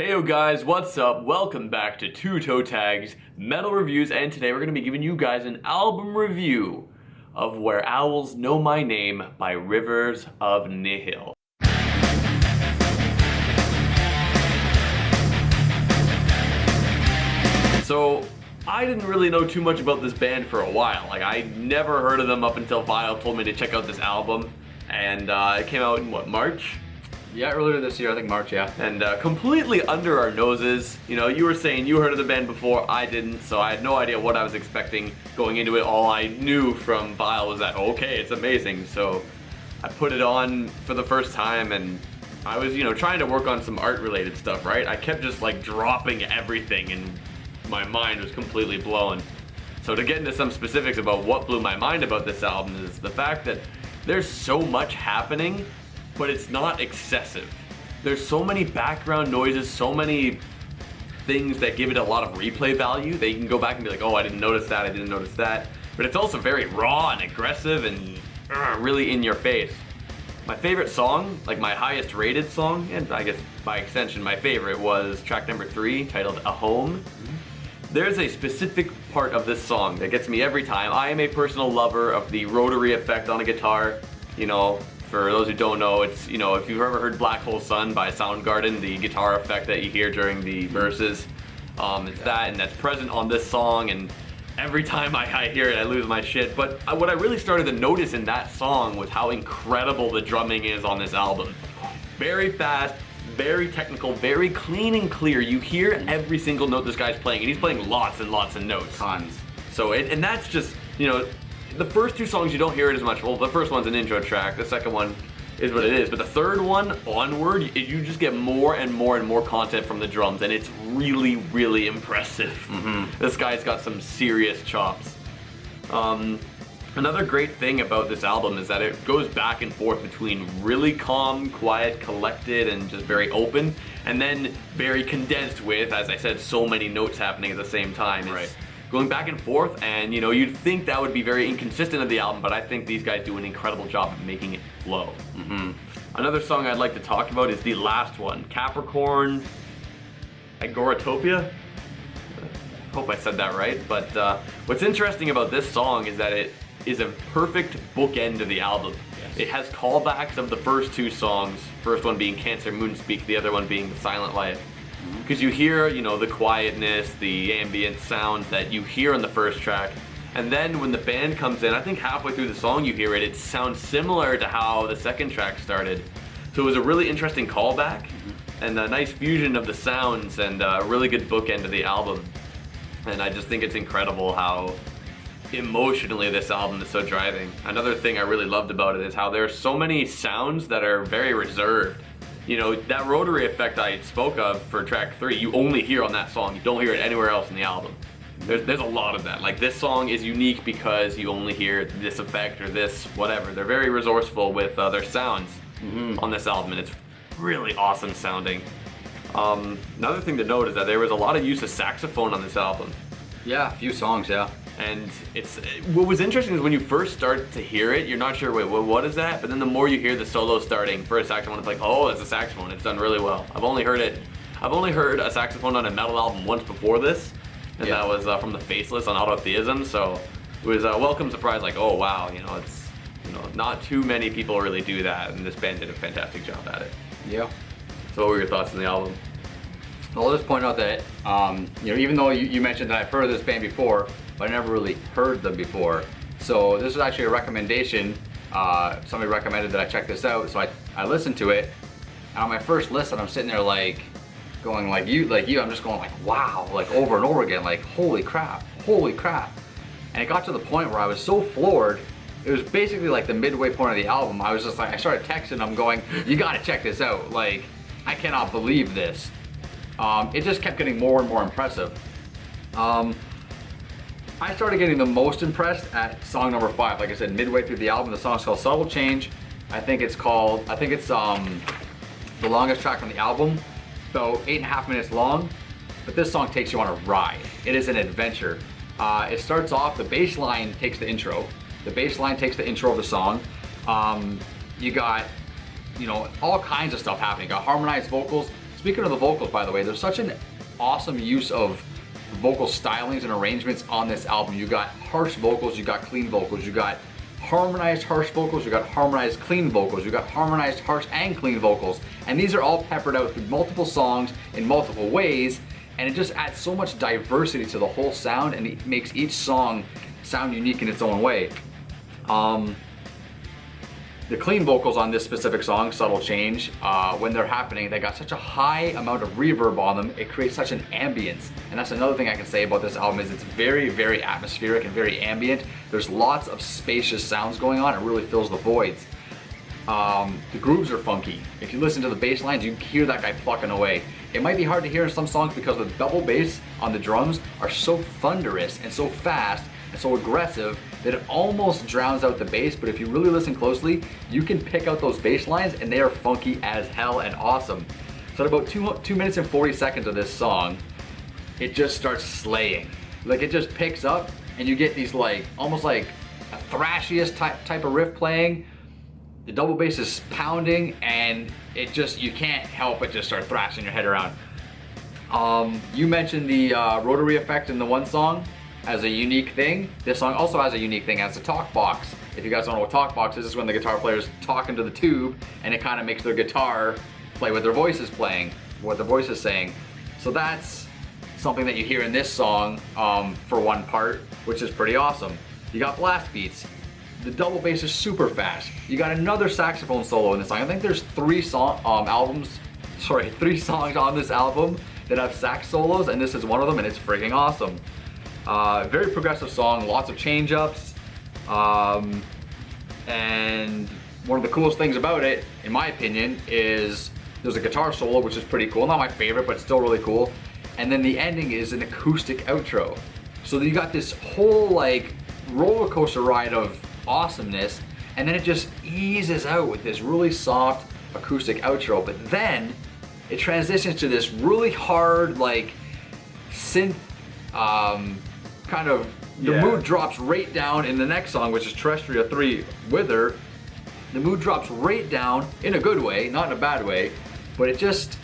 Heyo guys, what's up? Welcome back to Toe Tags Metal Reviews, and today we're going to be giving you guys an album review of Where Owls Know My Name by Rivers of Nihil. So, I didn't really know too much about this band for a while. Like, I never heard of them up until Vile told me to check out this album, and it came out in, what, March? Yeah, earlier this year, I think March, yeah. And completely under our noses. You know, you were saying you heard of the band before, I didn't, so I had no idea what I was expecting going into it. All I knew from Vile was that, okay, it's amazing. So I put it on for the first time, and I was, you know, trying to work on some art-related stuff, right? I kept just, like, dropping everything, and my mind was completely blown. So to get into some specifics about what blew my mind about this album is the fact that there's so much happening, but it's not excessive. There's so many background noises, so many things that give it a lot of replay value that you can go back and be like, oh, I didn't notice that, I didn't notice that. But it's also very raw and aggressive and really in your face. My favorite song, like my highest rated song, and I guess by extension my favorite, was track number 3, titled A Home. There's a specific part of this song that gets me every time. I am a personal lover of the rotary effect on a guitar. You know, for those who don't know, it's, you know, if you've ever heard Black Hole Sun by Soundgarden, the guitar effect that you hear during the verses, it's that, and that's present on this song, and every time I hear it, I lose my shit. But what I really started to notice in that song was how incredible the drumming is on this album. Very fast, very technical, very clean and clear. You hear every single note this guy's playing, and he's playing lots and lots of notes. Tons. So, and that's just, you know, the first 2 songs you don't hear it as much. Well, the first one's an intro track, the second one is what it is, but the third one onward, you just get more and more and more content from the drums, and it's really, really impressive. This guy's got some serious chops. Another great thing about this album is that it goes back and forth between really calm, quiet, collected, and just very open, and then very condensed with, as I said, so many notes happening at the same time. It's going back and forth, and you know, you'd think that would be very inconsistent of the album, but I think these guys do an incredible job of making it flow. Another song I'd like to talk about is the last one, Capricorn Agoratopia. Hope I said that right, but what's interesting about this song is that it is a perfect bookend to the album. It has callbacks of the first 2 songs, first one being Cancer Moonspeak, the other one being The Silent Life. Because you hear, you know, the quietness, the ambient sounds that you hear on the first track, and then when the band comes in, I think halfway through the song you hear it, it sounds similar to how the second track started. So it was a really interesting callback, and a nice fusion of the sounds, and a really good bookend to the album. And I just think it's incredible how emotionally this album is so driving. Another thing I really loved about it is how there are so many sounds that are very reserved. You know, that rotary effect I spoke of for track 3, you only hear on that song. You don't hear it anywhere else in the album. There's a lot of that. Like, this song is unique because you only hear this effect or this whatever. They're very resourceful with their sounds on this album, and it's really awesome sounding. Another thing to note is that there was a lot of use of saxophone on this album. Yeah, a few songs, yeah. And what was interesting is when you first start to hear it, you're not sure, wait, what is that? But then the more you hear the solo starting for a saxophone, it's like, oh, it's a saxophone. It's done really well. I've only heard a saxophone on a metal album once before this, and that was from the Faceless on Autotheism. So it was a welcome surprise. Like, oh wow, you know, it's, you know, not too many people really do that, and this band did a fantastic job at it. Yeah. So what were your thoughts on the album? Well, I'll just point out that, you know, even though you mentioned that I've heard of this band before, but I never really heard them before. So this was actually a recommendation. Somebody recommended that I check this out, so I listened to it. And on my first listen, I'm sitting there like, going like you, I'm just going like, wow, like over and over again, like, holy crap. And it got to the point where I was so floored, it was basically like the midway point of the album. I was just like, I started texting, I'm going, you gotta check this out. Like, I cannot believe this. It just kept getting more and more impressive. I started getting the most impressed at song number 5. Like I said, midway through the album, the song's called Subtle Change. I think it's the longest track on the album, about 8.5 minutes long. But this song takes you on a ride. It is an adventure. It starts off, the bass line takes the intro. The bass line takes the intro of the song. You got, you know, all kinds of stuff happening. You got harmonized vocals. Speaking of the vocals, by the way, there's such an awesome use of vocal stylings and arrangements on this album. You got harsh vocals, you got clean vocals, you got harmonized harsh vocals, you got harmonized clean vocals, you got harmonized harsh and clean vocals, and these are all peppered out through multiple songs in multiple ways, and it just adds so much diversity to the whole sound, and it makes each song sound unique in its own way. The clean vocals on this specific song, Subtle Change, when they're happening, they got such a high amount of reverb on them, it creates such an ambience. And that's another thing I can say about this album is it's very, very atmospheric and very ambient. There's lots of spacious sounds going on, it really fills the voids. The grooves are funky. If you listen to the bass lines, you hear that guy plucking away. It might be hard to hear in some songs because the double bass on the drums are so thunderous and so fast and so aggressive that it almost drowns out the bass, but if you really listen closely, you can pick out those bass lines and they are funky as hell and awesome. So at about 2 minutes and 40 seconds of this song, it just starts slaying. Like it just picks up and you get these like, almost like a thrashiest type of riff playing. The double bass is pounding and it just, you can't help but just start thrashing your head around. You mentioned the rotary effect in the one song as a unique thing. This song also has a unique thing as a talk box. If you guys don't know what talk box is when the guitar player's talking to the tube and it kind of makes their guitar play what their voice is playing, what their voice is saying. So that's something that you hear in this song for one part, which is pretty awesome. You got blast beats. The double bass is super fast. You got another saxophone solo in this song. I think there's three songs on this album that have sax solos, and this is one of them, and it's freaking awesome. Very progressive song, lots of change ups, and one of the coolest things about it, in my opinion, is there's a guitar solo, which is pretty cool. Not my favorite, but still really cool. And then the ending is an acoustic outro. So you got this whole like roller coaster ride of awesomeness, and then it just eases out with this really soft acoustic outro. But then it transitions to this really hard like synth kind of, the mood drops right down in the next song, which is Terrestrial 3 Wither. The mood drops right down in a good way, not in a bad way, but it just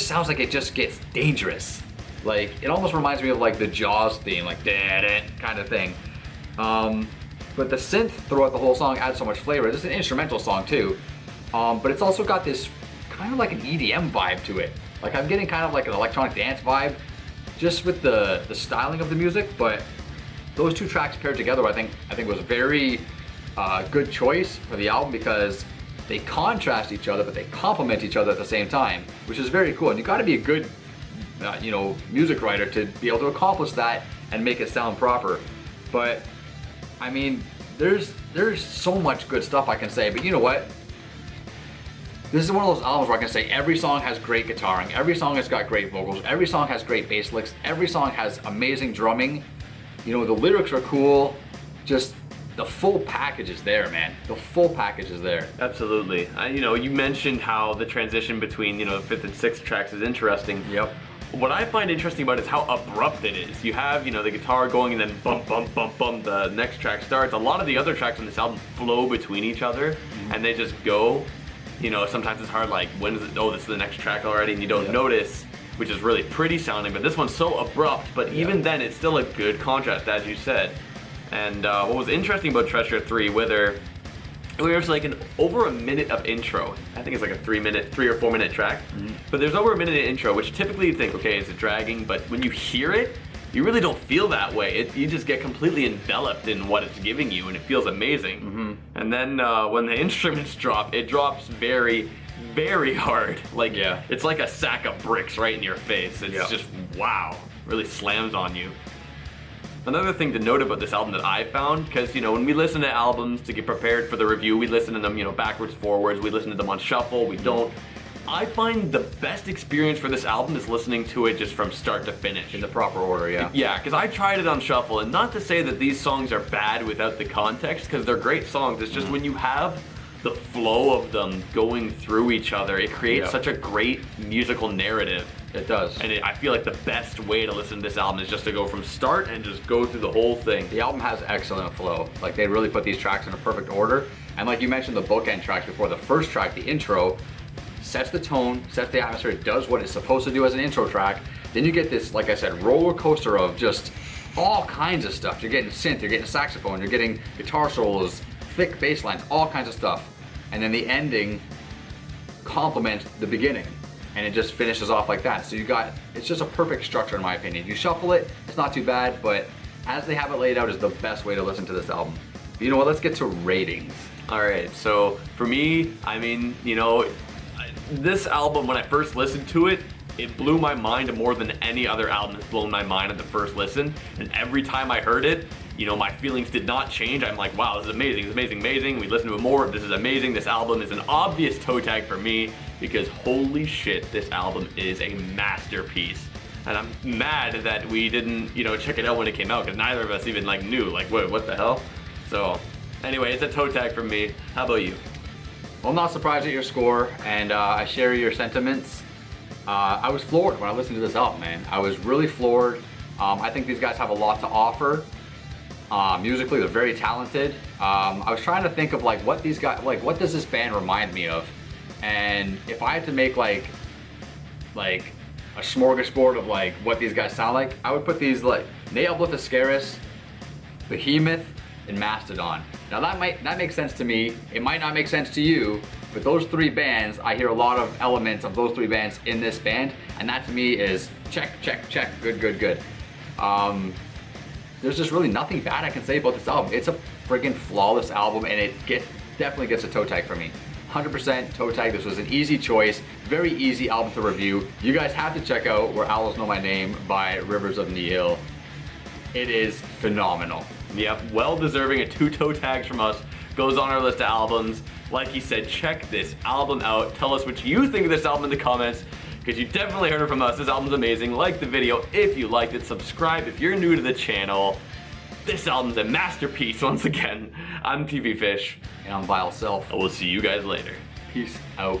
sounds like it just gets dangerous. Like it almost reminds me of like the Jaws theme, like da-da kind of thing. But the synth throughout the whole song adds so much flavor. This is an instrumental song too, but it's also got this kind of like an EDM vibe to it. Like I'm getting kind of like an electronic dance vibe just with the styling of the music, but those two tracks paired together I think was a very good choice for the album because they contrast each other but they complement each other at the same time, which is very cool. And you got to be a good music writer to be able to accomplish that and make it sound proper. But I mean, there's so much good stuff I can say, but you know what? This is one of those albums where I can say every song has great guitaring, every song has got great vocals, every song has great bass licks, every song has amazing drumming. You know, the lyrics are cool, just the full package is there, man. The full package is there. Absolutely. You mentioned how the transition between, the 5th and 6th tracks is interesting. Yep. What I find interesting about it is how abrupt it is. You have, the guitar going and then bump, bump, bump, bump, the next track starts. A lot of the other tracks on this album flow between each other and they just go. Sometimes it's hard, like, when is it, this is the next track already, and you don't notice, which is really pretty sounding, but this one's so abrupt, but even then, it's still a good contrast, as you said. And what was interesting about Treasure 3, whether there's like over a minute of intro. I think it's like a 3 or 4 minute track, but there's over a minute of intro, which typically you think, okay, is it dragging? But when you hear it, you really don't feel that way. You just get completely enveloped in what it's giving you, and it feels amazing. And then when the instruments drop, it drops very, very hard. Like, it's like a sack of bricks right in your face. It's just, wow, really slams on you. Another thing to note about this album that I found, because, when we listen to albums to get prepared for the review, we listen to them, backwards, forwards, we listen to them on shuffle, we don't. I find the best experience for this album is listening to it just from start to finish. In the proper order, yeah. Yeah, because I tried it on shuffle, and not to say that these songs are bad without the context, because they're great songs. It's just when you have the flow of them going through each other, it creates such a great musical narrative. It does. And I feel like the best way to listen to this album is just to go from start and just go through the whole thing. The album has excellent flow. Like, they really put these tracks in a perfect order. And like you mentioned, the bookend tracks before, the first track, the intro, sets the tone, sets the atmosphere, it does what it's supposed to do as an intro track. Then you get this, like I said, roller coaster of just all kinds of stuff. You're getting synth, you're getting saxophone, you're getting guitar solos, thick bass lines, all kinds of stuff. And then the ending complements the beginning, and it just finishes off like that. So it's just a perfect structure in my opinion. You shuffle it, it's not too bad, but as they have it laid out is the best way to listen to this album. But you know what, let's get to ratings. Alright, so for me, I mean, you know, this album, when I first listened to it, it blew my mind more than any other album has blown my mind at the first listen. And every time I heard it, you know, my feelings did not change. I'm like, wow, this is amazing, this is amazing, amazing. We listen to it more, this is amazing. This album is an obvious toe tag for me because holy shit, this album is a masterpiece. And I'm mad that we didn't, you know, check it out when it came out because neither of us even like knew, like, what the hell? So anyway, it's a toe tag for me. How about you? Well, I'm not surprised at your score, and I share your sentiments. I was floored when I listened to this album, man. I was really floored. I think these guys have a lot to offer. Musically, they're very talented. I was trying to think of like what these guys, like what does this band remind me of? And if I had to make like a smorgasbord of like what these guys sound like, I would put these like Nihil, Behemoth, and Mastodon. Now that makes sense to me. It might not make sense to you, but those three bands, I hear a lot of elements of those three bands in this band, and that to me is check, check, check, good, good, good. There's just really nothing bad I can say about this album. It's a friggin' flawless album, and it definitely gets a toe tag for me. 100% toe tag. This was an easy choice, very easy album to review. You guys have to check out Where Owls Know My Name by Rivers of Nihil. It is phenomenal. Yep, well deserving of 2 toe tags from us. Goes on our list of albums. Like he said, check this album out. Tell us what you think of this album in the comments, because you definitely heard it from us. This album's amazing. Like the video if you liked it. Subscribe if you're new to the channel. This album's a masterpiece once again. I'm TV Fish. And I'm Vile Self. I will see you guys later. Peace out.